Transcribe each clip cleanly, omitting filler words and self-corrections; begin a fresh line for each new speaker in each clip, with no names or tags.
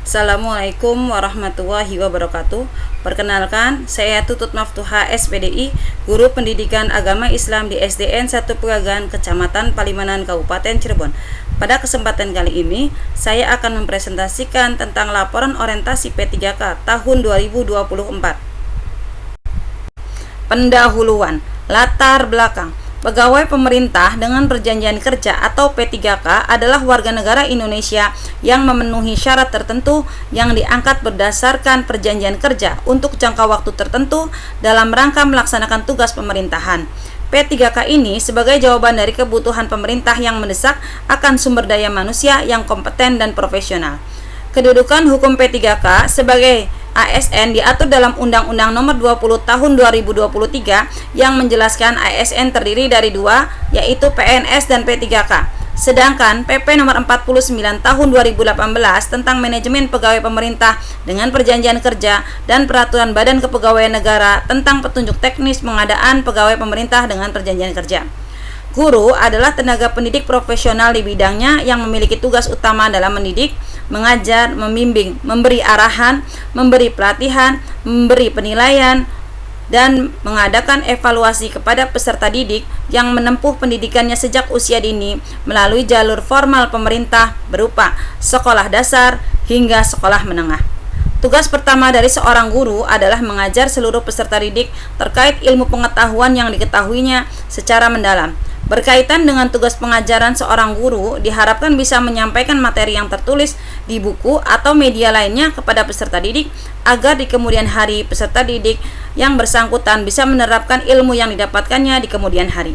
Assalamualaikum warahmatullahi wabarakatuh. Perkenalkan, saya Tutut Maftuha SPDI, Guru Pendidikan Agama Islam di SDN 1 Pegagan, Kecamatan Palimanan, Kabupaten Cirebon. Pada kesempatan kali ini, saya akan mempresentasikan tentang laporan orientasi P3K tahun 2024. Pendahuluan, latar belakang. Pegawai pemerintah dengan perjanjian kerja atau P3K adalah warga negara Indonesia yang memenuhi syarat tertentu yang diangkat berdasarkan perjanjian kerja untuk jangka waktu tertentu dalam rangka melaksanakan tugas pemerintahan. P3K ini sebagai jawaban dari kebutuhan pemerintah yang mendesak akan sumber daya manusia yang kompeten dan profesional. Kedudukan hukum P3K sebagai ASN diatur dalam Undang-Undang Nomor 20 Tahun 2023 yang menjelaskan ASN terdiri dari dua, yaitu PNS dan P3K. Sedangkan PP Nomor 49 Tahun 2018 tentang manajemen pegawai pemerintah dengan perjanjian kerja dan peraturan Badan Kepegawaian Negara tentang petunjuk teknis pengadaan pegawai pemerintah dengan perjanjian kerja. Guru adalah tenaga pendidik profesional di bidangnya yang memiliki tugas utama dalam mendidik, mengajar, membimbing, memberi arahan, memberi pelatihan, memberi penilaian, dan mengadakan evaluasi kepada peserta didik yang menempuh pendidikannya sejak usia dini melalui jalur formal pemerintah berupa sekolah dasar hingga sekolah menengah. Tugas pertama dari seorang guru adalah mengajar seluruh peserta didik terkait ilmu pengetahuan yang diketahuinya secara mendalam. Berkaitan dengan tugas pengajaran seorang guru, diharapkan bisa menyampaikan materi yang tertulis di buku atau media lainnya kepada peserta didik agar di kemudian hari peserta didik yang bersangkutan bisa menerapkan ilmu yang didapatkannya di kemudian hari.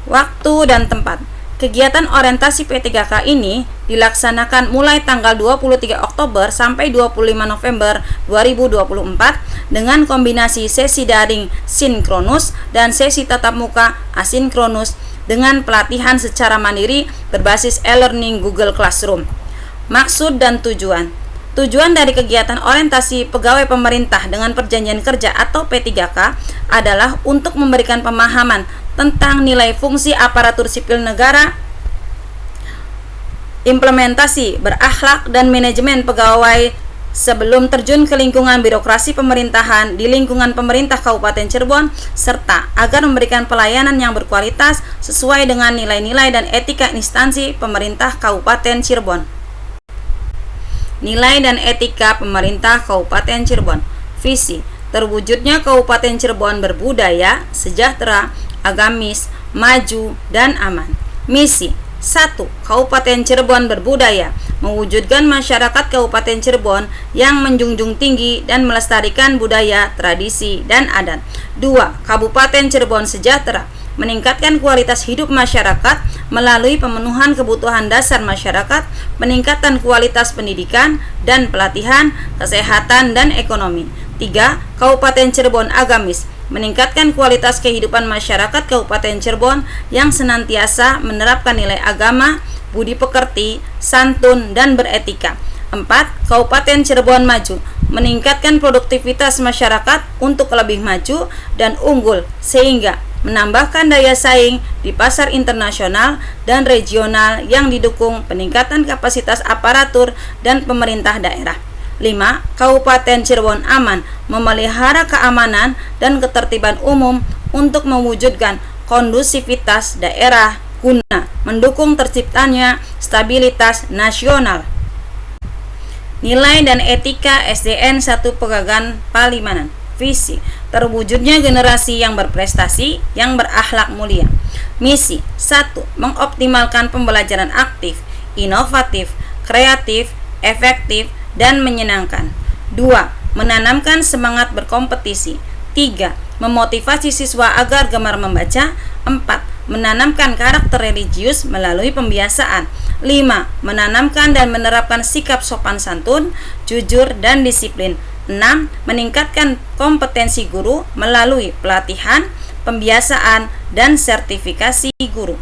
Waktu dan tempat. Kegiatan orientasi P3K ini dilaksanakan mulai tanggal 23 Oktober sampai 25 November 2024 dengan kombinasi sesi daring sinkronus dan sesi tatap muka asinkronus dengan pelatihan secara mandiri berbasis e-learning Google Classroom. Maksud dan tujuan. Tujuan dari kegiatan orientasi pegawai pemerintah dengan perjanjian kerja atau P3K adalah untuk memberikan pemahaman tentang nilai fungsi aparatur sipil negara, implementasi berakhlak dan manajemen pegawai sebelum terjun ke lingkungan birokrasi pemerintahan di lingkungan pemerintah Kabupaten Cirebon, serta agar memberikan pelayanan yang berkualitas sesuai dengan nilai-nilai dan etika instansi pemerintah Kabupaten Cirebon. Nilai dan etika pemerintah Kabupaten Cirebon. Visi: terwujudnya Kabupaten Cirebon berbudaya, sejahtera, agamis, maju, dan aman. Misi: 1. Kabupaten Cirebon berbudaya, mewujudkan masyarakat Kabupaten Cirebon yang menjunjung tinggi dan melestarikan budaya, tradisi, dan adat. 2. Kabupaten Cirebon sejahtera, meningkatkan kualitas hidup masyarakat melalui pemenuhan kebutuhan dasar masyarakat, peningkatan kualitas pendidikan dan pelatihan, kesehatan, dan ekonomi. 3. Kabupaten Cirebon agamis, meningkatkan kualitas kehidupan masyarakat Kabupaten Cirebon yang senantiasa menerapkan nilai agama, budi pekerti, santun, dan beretika. 4. Kabupaten Cirebon maju, meningkatkan produktivitas masyarakat untuk lebih maju dan unggul sehingga menambahkan daya saing di pasar internasional dan regional yang didukung peningkatan kapasitas aparatur dan pemerintah daerah. 5. Kabupaten Cirebon aman, memelihara keamanan dan ketertiban umum untuk mewujudkan kondusivitas daerah guna mendukung terciptanya stabilitas nasional. Nilai dan etika SDN 1 Pegagan Palimanan. Visi: terwujudnya generasi yang berprestasi, yang berakhlak mulia. Misi: 1. Mengoptimalkan pembelajaran aktif, inovatif, kreatif, efektif, dan menyenangkan. 2. Menanamkan semangat berkompetisi. 3. Memotivasi siswa agar gemar membaca. 4. Menanamkan karakter religius melalui pembiasaan. 5. Menanamkan dan menerapkan sikap sopan santun, jujur, dan disiplin. 6. Meningkatkan kompetensi guru melalui pelatihan, pembiasaan, dan sertifikasi guru.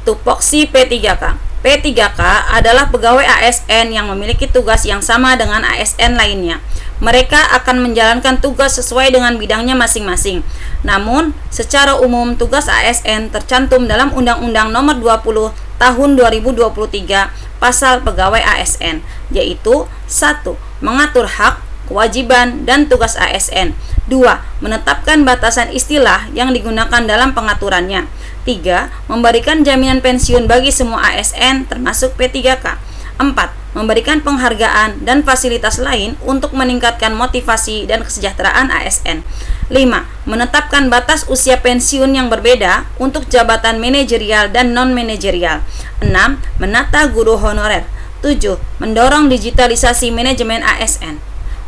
Tupoksi P3K. P3K adalah pegawai ASN yang memiliki tugas yang sama dengan ASN lainnya. Mereka akan menjalankan tugas sesuai dengan bidangnya masing-masing. Namun, secara umum tugas ASN tercantum dalam Undang-Undang Nomor 20 tahun 2023 pasal pegawai ASN, yaitu 1. Mengatur hak, kewajiban, dan tugas ASN. 2. Menetapkan batasan istilah yang digunakan dalam pengaturannya. 3. Memberikan jaminan pensiun bagi semua ASN termasuk P3K. 4. Memberikan penghargaan dan fasilitas lain untuk meningkatkan motivasi dan kesejahteraan ASN. 5. Menetapkan batas usia pensiun yang berbeda untuk jabatan manajerial dan non-manajerial. 6. Menata guru honorer. 7. Mendorong digitalisasi manajemen ASN.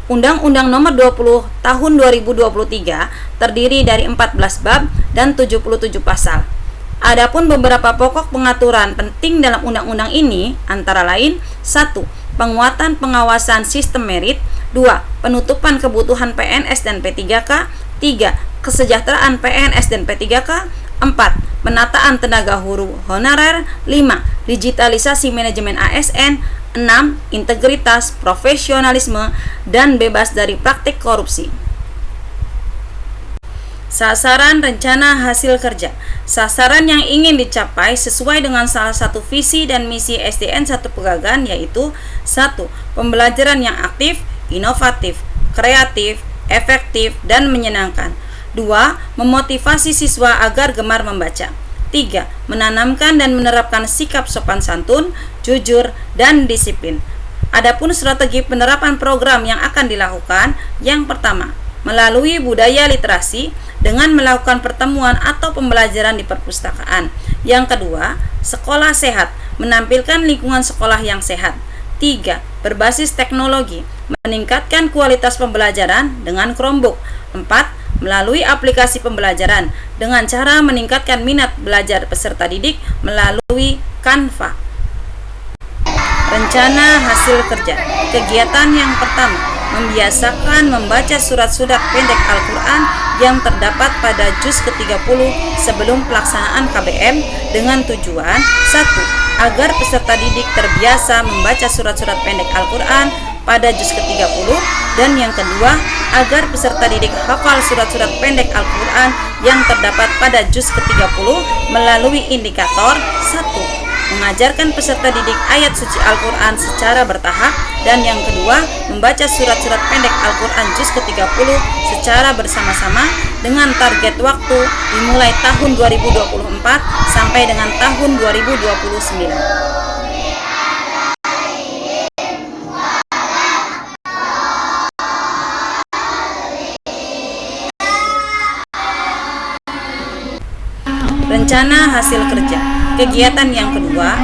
Undang-Undang Nomor 20 Tahun 2023 terdiri dari 14 bab dan 77 pasal. Adapun beberapa pokok pengaturan penting dalam undang-undang ini antara lain: 1. Penguatan pengawasan sistem merit. 2. Penutupan kebutuhan PNS dan P3K. 3. Kesejahteraan PNS dan P3K. 4. Penataan tenaga guru honorer. 5. Digitalisasi manajemen ASN. 6. Integritas, profesionalisme, dan bebas dari praktik korupsi. Sasaran rencana hasil kerja. Sasaran yang ingin dicapai sesuai dengan salah satu visi dan misi SDN 1 Pegagan, yaitu 1. Pembelajaran yang aktif, inovatif, kreatif, efektif, dan menyenangkan. 2. Memotivasi siswa agar gemar membaca. 3. Menanamkan dan menerapkan sikap sopan santun, jujur, dan disiplin. Adapun strategi penerapan program yang akan dilakukan, yang pertama, melalui budaya literasi dengan melakukan pertemuan atau pembelajaran di perpustakaan. Yang kedua, sekolah sehat, menampilkan lingkungan sekolah yang sehat. 3. Berbasis teknologi, meningkatkan kualitas pembelajaran dengan Chromebook. 4. Melalui aplikasi pembelajaran dengan cara meningkatkan minat belajar peserta didik melalui Canva. Rencana hasil kerja. Kegiatan yang pertama, membiasakan membaca surat-surat pendek Al-Quran yang terdapat pada juz ke-30 sebelum pelaksanaan KBM dengan tujuan: 1. Agar peserta didik terbiasa membaca surat-surat pendek Al-Quran pada juz ke-30, dan yang kedua, agar peserta didik hafal surat-surat pendek Al-Quran yang terdapat pada juz ke-30 melalui indikator: 1. Mengajarkan peserta didik ayat suci Al-Quran secara bertahap, dan yang kedua, membaca surat-surat pendek Al-Quran juz ke-30 secara bersama-sama dengan target waktu dimulai tahun 2024 sampai dengan tahun 2029. Rencana hasil kerja. Kegiatan yang kedua,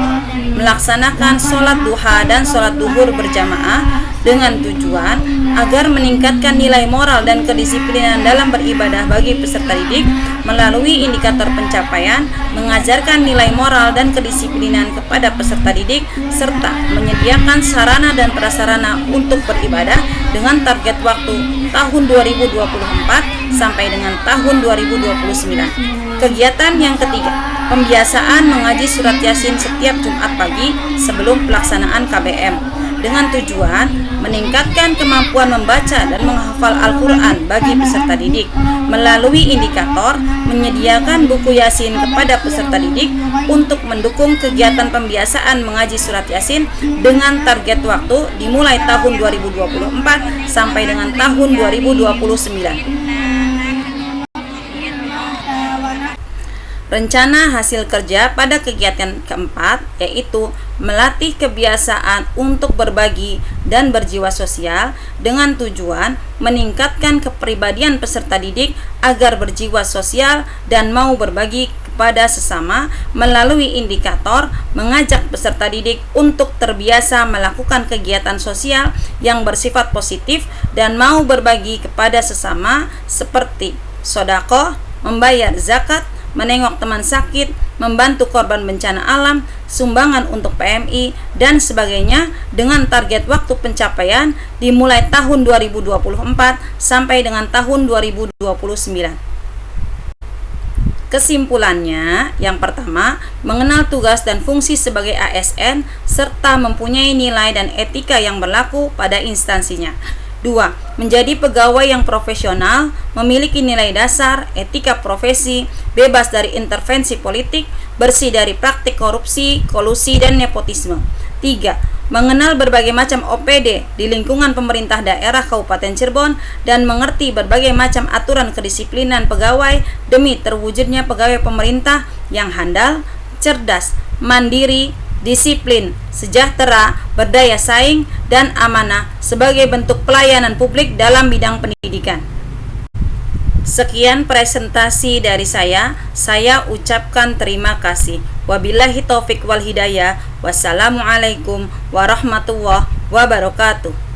melaksanakan sholat duha dan sholat duhur berjamaah dengan tujuan agar meningkatkan nilai moral dan kedisiplinan dalam beribadah bagi peserta didik melalui indikator pencapaian, mengajarkan nilai moral dan kedisiplinan kepada peserta didik, serta menyediakan sarana dan prasarana untuk beribadah dengan target waktu tahun 2024 sampai dengan tahun 2029. Kegiatan yang ketiga, pembiasaan mengaji surat Yasin setiap Jumat pagi sebelum pelaksanaan KBM dengan tujuan meningkatkan kemampuan membaca dan menghafal Al-Quran bagi peserta didik melalui indikator menyediakan buku Yasin kepada peserta didik untuk mendukung kegiatan pembiasaan mengaji surat Yasin dengan target waktu dimulai tahun 2024 sampai dengan tahun 2029. Rencana hasil kerja pada kegiatan keempat, yaitu melatih kebiasaan untuk berbagi dan berjiwa sosial dengan tujuan meningkatkan kepribadian peserta didik agar berjiwa sosial dan mau berbagi kepada sesama melalui indikator mengajak peserta didik untuk terbiasa melakukan kegiatan sosial yang bersifat positif dan mau berbagi kepada sesama seperti sedekah, membayar zakat, menengok teman sakit, membantu korban bencana alam, sumbangan untuk PMI, dan sebagainya dengan target waktu pencapaian dimulai tahun 2024 sampai dengan tahun 2029. Kesimpulannya, yang pertama, mengenal tugas dan fungsi sebagai ASN serta mempunyai nilai dan etika yang berlaku pada instansinya. 2. Menjadi pegawai yang profesional, memiliki nilai dasar, etika profesi, bebas dari intervensi politik, bersih dari praktik korupsi, kolusi, dan nepotisme. 3. Mengenal berbagai macam OPD di lingkungan pemerintah daerah Kabupaten Cirebon dan mengerti berbagai macam aturan kedisiplinan pegawai demi terwujudnya pegawai pemerintah yang handal, cerdas, mandiri, disiplin, sejahtera, berdaya saing, dan amanah sebagai bentuk pelayanan publik dalam bidang pendidikan. Sekian presentasi dari saya ucapkan terima kasih. Wabillahi taufik wal hidayah. Wassalamualaikum warahmatullahi wabarakatuh.